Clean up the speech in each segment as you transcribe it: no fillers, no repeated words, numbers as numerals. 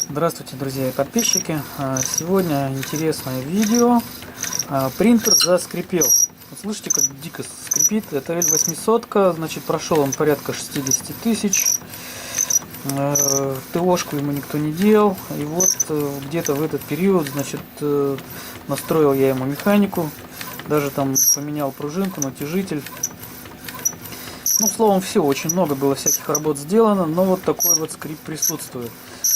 Здравствуйте, друзья и подписчики. Сегодня интересное видео. Принтер заскрипел. Вот слышите, как дико скрипит. Это L800, значит, прошел он порядка 60 тысяч. ТОшку ему никто не делал. И вот где-то в этот период, значит, настроил я ему механику. Даже там поменял пружинку, натяжитель. Ну, словом, все, очень много было всяких работ сделано, но вот такой вот скрип присутствует.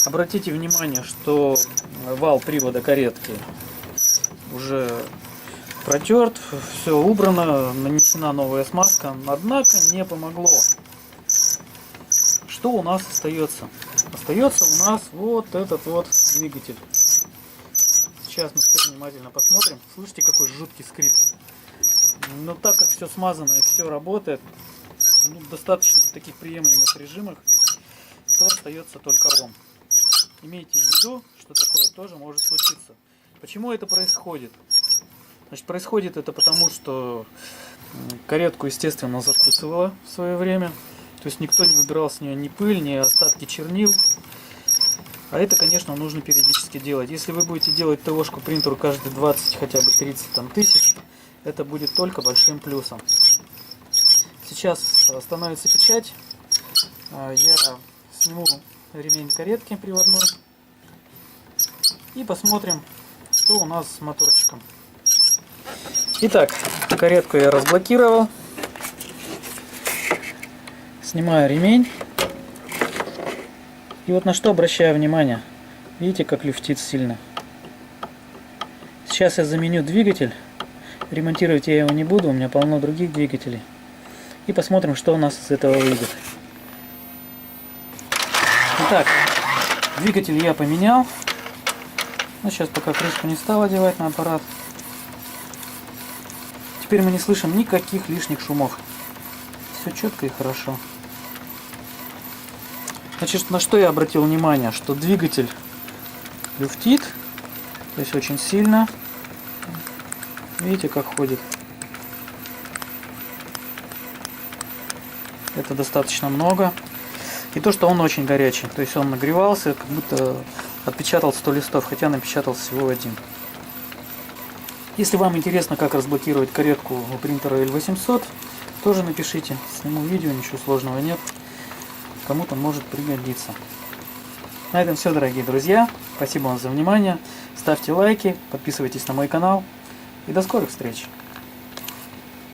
Обратите внимание, что вал привода каретки уже протерт, все убрано, нанесена новая смазка, однако не помогло. Что у нас остается? Остается у нас вот этот вот двигатель. Сейчас мы все внимательно посмотрим. Слышите, какой жуткий скрип? Но так как все смазано и все работает, достаточно в таких приемлемых режимах, то остается только он. Имейте в виду, что такое тоже может случиться. Почему это происходит? Значит, происходит это потому, что каретку, естественно, закусывало в свое время. То есть никто не убирал с нее ни пыль, ни остатки чернил. А это, конечно, нужно периодически делать. Если вы будете делать ТОшку принтеру каждые 20, хотя бы 30 тысяч, это будет только большим плюсом. Сейчас остановится печать. Я сниму ремень каретки приводной и посмотрим, что у нас с моторчиком. Итак, каретку я разблокировал. Снимаю ремень. И вот на что обращаю внимание. Видите, как люфтит сильно. Сейчас я заменю двигатель. Ремонтировать я его не буду, у меня полно других двигателей. И посмотрим, что у нас из этого выйдет. Итак, двигатель я поменял. Ну, сейчас пока крышку не стал одевать на аппарат. Теперь мы не слышим никаких лишних шумов. Все четко и хорошо. Значит, на что я обратил внимание? Что двигатель люфтит. То есть очень сильно. Видите, как ходит. Это достаточно много. И то, что он очень горячий. То есть он нагревался, как будто отпечатал 100 листов, хотя напечатал всего один. Если вам интересно, как разблокировать каретку у принтера L800, тоже напишите. Сниму видео, ничего сложного нет. Кому-то может пригодиться. На этом все, дорогие друзья. Спасибо вам за внимание. Ставьте лайки, подписывайтесь на мой канал. И до скорых встреч!